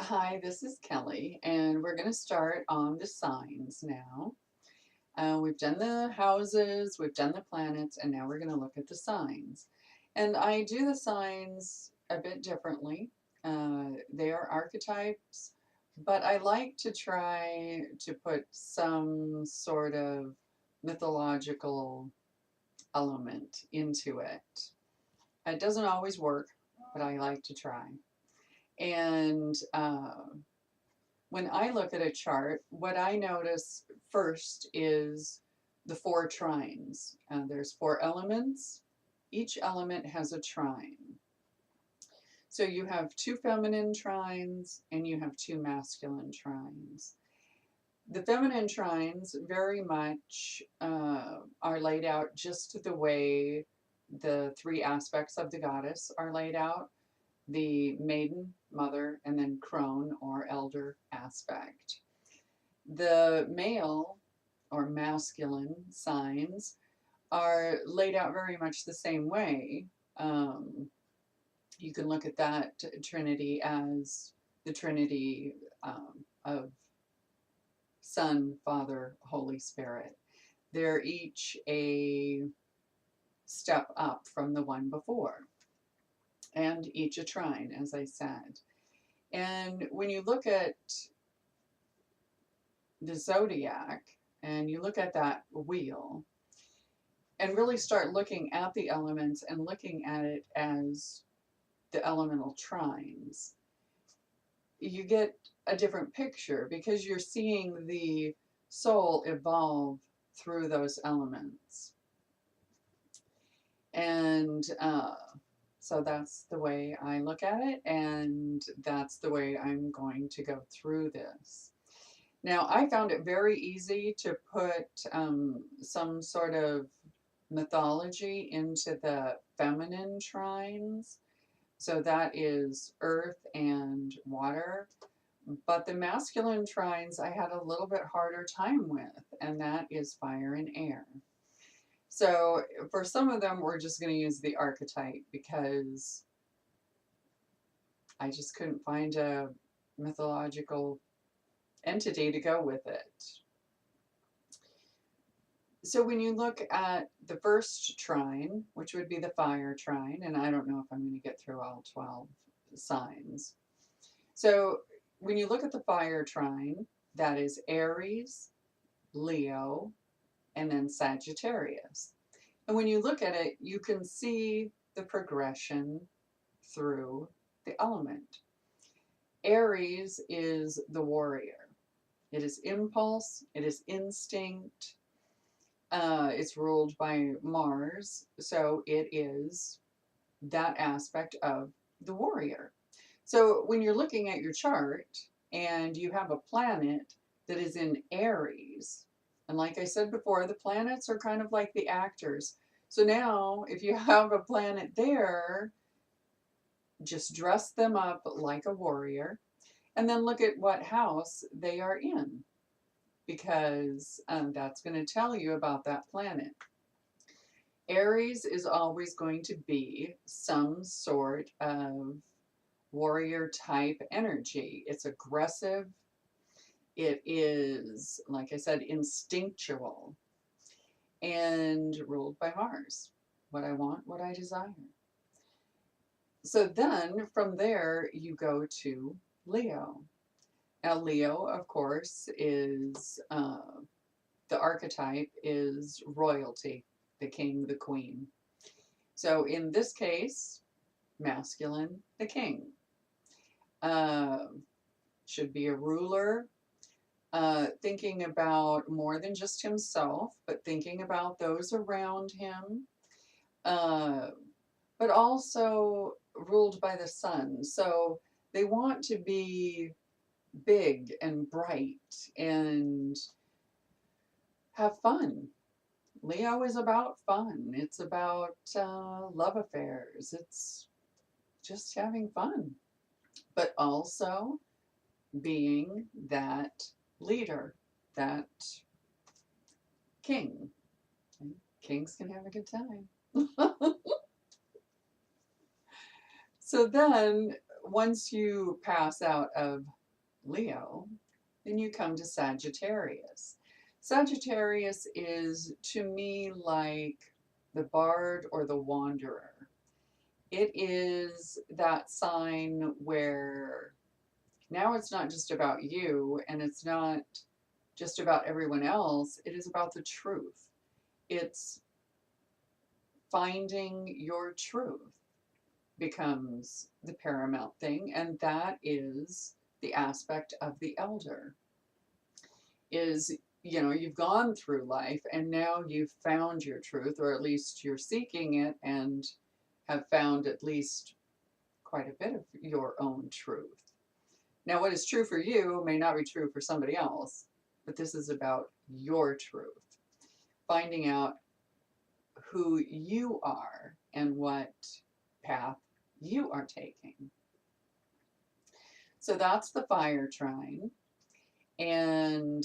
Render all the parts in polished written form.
Hi, this is Kelly, and we're going to start on the signs now. We've done the houses, we've done the planets, and now we're going to look at the signs. And I do the signs a bit differently. They are archetypes, but I like to try to put some sort of mythological element into it. It doesn't always work, but I like to try. And when I look at a chart, what I notice first is the four trines. There's four elements. Each element has a trine. So you have two feminine trines and you have two masculine trines. The feminine trines very much are laid out just the way the three aspects of the goddess are laid out: the maiden, mother, and then crone or elder aspect. The male or masculine signs are laid out very much the same way. You can look at that trinity as the trinity of Son, Father, Holy Spirit. They're each a step up from the one before, and each a trine, as I said. And when you look at the zodiac and you look at that wheel and really start looking at the elements and looking at it as the elemental trines, you get a different picture because you're seeing the soul evolve through those elements. And so that's the way I look at it, and that's the way I'm going to go through this. Now, I found it very easy to put some sort of mythology into the feminine trines. So that is earth and water. But the masculine trines I had a little bit harder time with, and that is fire and air. So for some of them, we're just going to use the archetype because I just couldn't find a mythological entity to go with it. So when you look at the first trine, which would be the fire trine, and I don't know if I'm going to get through all 12 signs. So when you look at the fire trine, that is Aries, Leo, and then Sagittarius. And when you look at it, you can see the progression through the element. Aries is the warrior. It is impulse, it is instinct. It's ruled by Mars, so it is that aspect of the warrior. So when you're looking at your chart and you have a planet that is in Aries, and like I said before, the planets are kind of like the actors. So now if you have a planet there, just dress them up like a warrior and then look at what house they are in, because that's going to tell you about that planet. Aries is always going to be some sort of warrior type energy. It's aggressive. It is, like I said, instinctual and ruled by Mars. What I want, what I desire. So then from there, you go to Leo. Now, Leo, of course, is the archetype is royalty, the king, the queen. So in this case, masculine, the king. Uh, should be a ruler, thinking about more than just himself, but thinking about those around him, uh, but also ruled by the sun. So they want to be big and bright and have fun. Leo is about fun. It's about love affairs. It's just having fun, but also being that leader, that king. Kings can have a good time. So then once you pass out of Leo, then you come to Sagittarius. Sagittarius is, to me, like the bard or the wanderer. It is that sign where now it's not just about you and it's not just about everyone else, it is about the truth. It's finding your truth becomes the paramount thing, and that is the aspect of the elder. Is, you know, you've gone through life and now you've found your truth, or at least you're seeking it and have found at least quite a bit of your own truth. Now, what is true for you may not be true for somebody else, but this is about your truth. Finding out who you are and what path you are taking. So that's the fire trine. And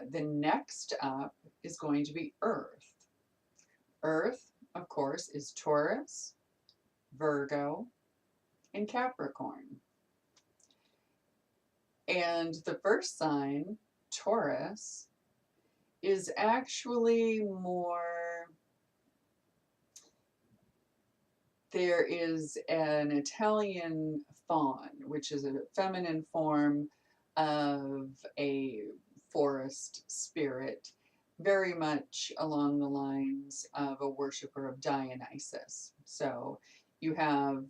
the next up is going to be Earth. Earth, of course, is Taurus, Virgo, and Capricorn. And the first sign, Taurus, is actually more, there is an Italian faun, which is a feminine form of a forest spirit, very much along the lines of a worshiper of Dionysus. So you have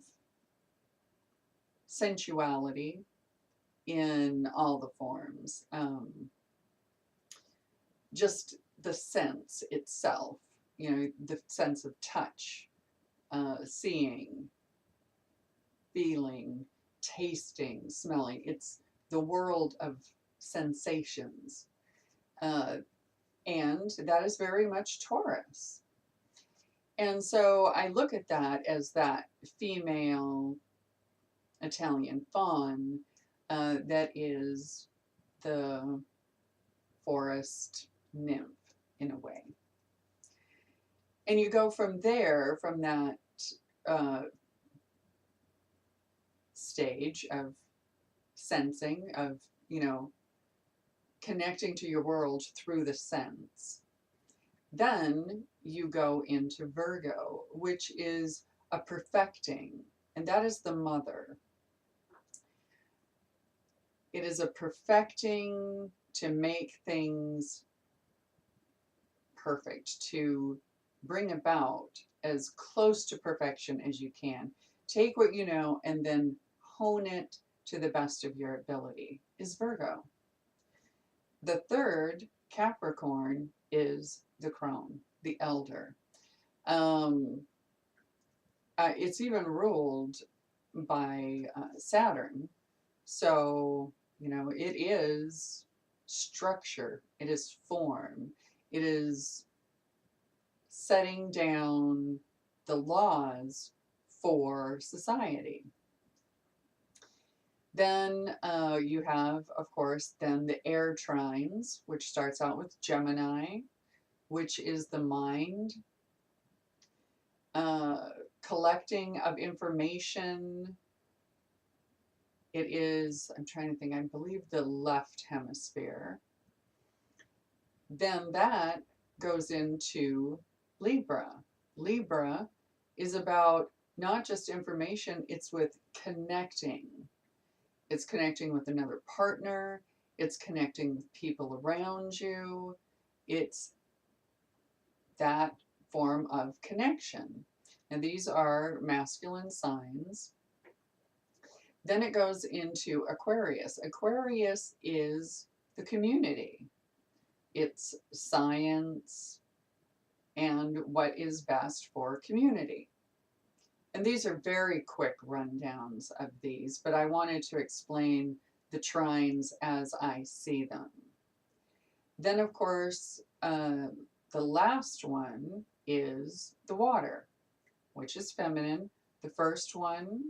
sensuality in all the forms, just the sense itself, you know, the sense of touch, seeing, feeling, tasting, smelling. It's the world of sensations. And that is very much Taurus. And so I look at that as that female Italian faun that is the forest nymph in a way. And you go from there, from that stage of sensing, of, you know, connecting to your world through the sense. Then you go into Virgo, which is a perfecting, and that is the mother. It is a perfecting to make things perfect, to bring about as close to perfection as you can. Take what you know and then hone it to the best of your ability, is Virgo. The third, Capricorn, is the crone, the elder. It's even ruled by Saturn. So, you know, it is structure, it is form, it is setting down the laws for society. Then you have, of course, then the air trines, which starts out with Gemini, which is the mind, collecting of information. It is, I'm trying to think, I believe the left hemisphere. Then that goes into Libra. Libra is about not just information, it's with connecting. It's connecting with another partner. It's connecting with people around you. It's that form of connection. And these are masculine signs. Then it goes into Aquarius. Aquarius is the community. It's science and what is best for community. And these are very quick rundowns of these, but I wanted to explain the trines as I see them. Then, of course, the last one is the water, which is feminine. The first one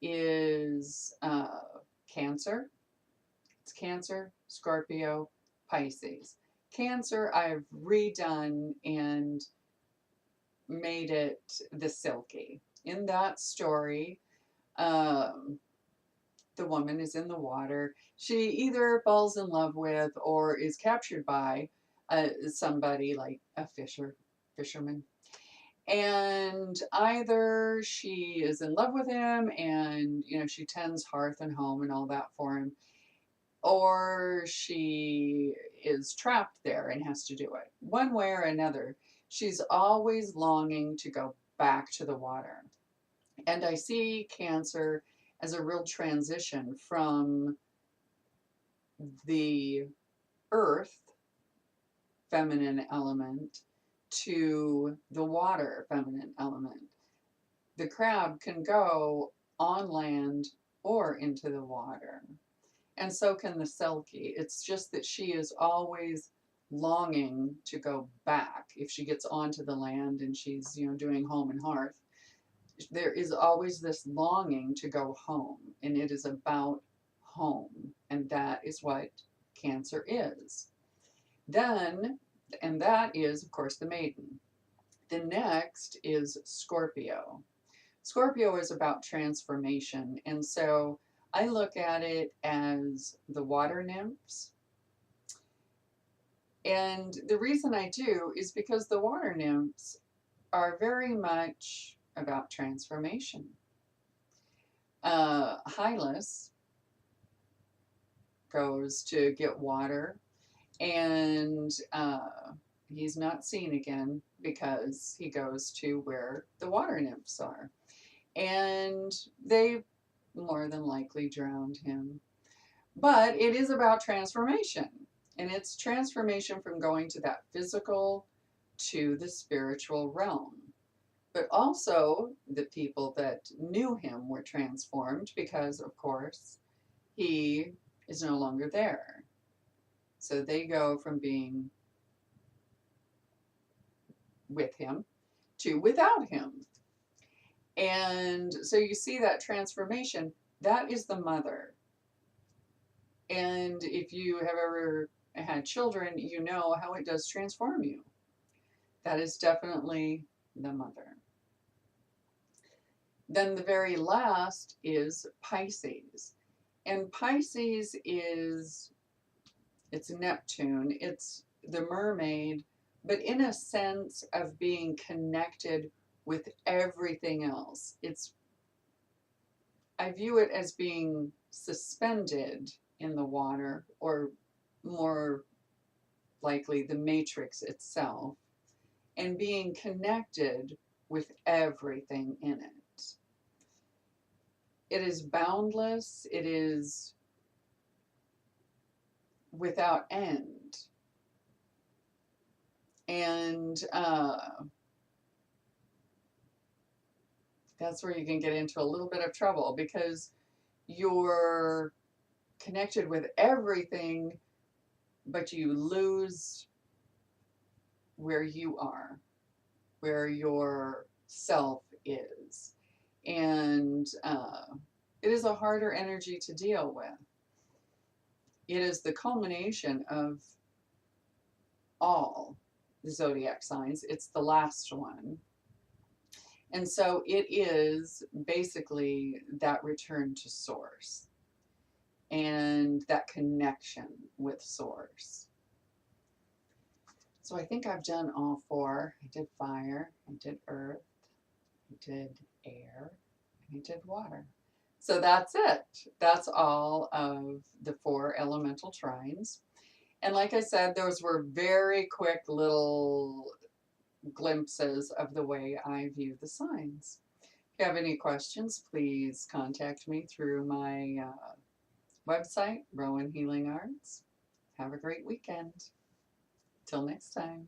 is Cancer. It's Cancer, Scorpio, Pisces. Cancer, I've redone and made it the silky. In that story, the woman is in the water. She either falls in love with or is captured by somebody like a fisherman. And either she is in love with him and, you know, she tends hearth and home and all that for him, or she is trapped there and has to do it. One way or another, she's always longing to go back to the water. And I see Cancer as a real transition from the earth feminine element to the water feminine element. The crab can go on land or into the water, and so can the selkie. It's just that she is always longing to go back. If she gets onto the land and she's, you know, doing home and hearth, there is always this longing to go home, and it is about home, and that is what Cancer is. Then, and that is, of course, the maiden. The next is Scorpio. Scorpio is about transformation, and so I look at it as the water nymphs. And the reason I do is because the water nymphs are very much about transformation. Hylas goes to get water, and he's not seen again because he goes to where the water nymphs are. And they more than likely drowned him. But it is about transformation. And it's transformation from going to that physical to the spiritual realm. But also, the people that knew him were transformed because, of course, he is no longer there. So they go from being with him to without him. And so you see that transformation. That is the mother. And if you have ever had children, you know how it does transform you. That is definitely the mother. Then the very last is Pisces. And Pisces is, it's Neptune, it's the mermaid, but in a sense of being connected with everything else. I view it as being suspended in the water, or more likely the matrix itself, and being connected with everything in it. It is boundless, it is without end. And that's where you can get into a little bit of trouble, because you're connected with everything, but you lose where you are, where your self is. And it is a harder energy to deal with. It is the culmination of all the zodiac signs. It's the last one. And so it is basically that return to source and that connection with source. So I think I've done all four. I did fire, I did earth, I did air, and I did water. So that's it. That's all of the 4 elemental trines. And like I said, those were very quick little glimpses of the way I view the signs. If you have any questions, please contact me through my website, Rowan Healing Arts. Have a great weekend. Till next time.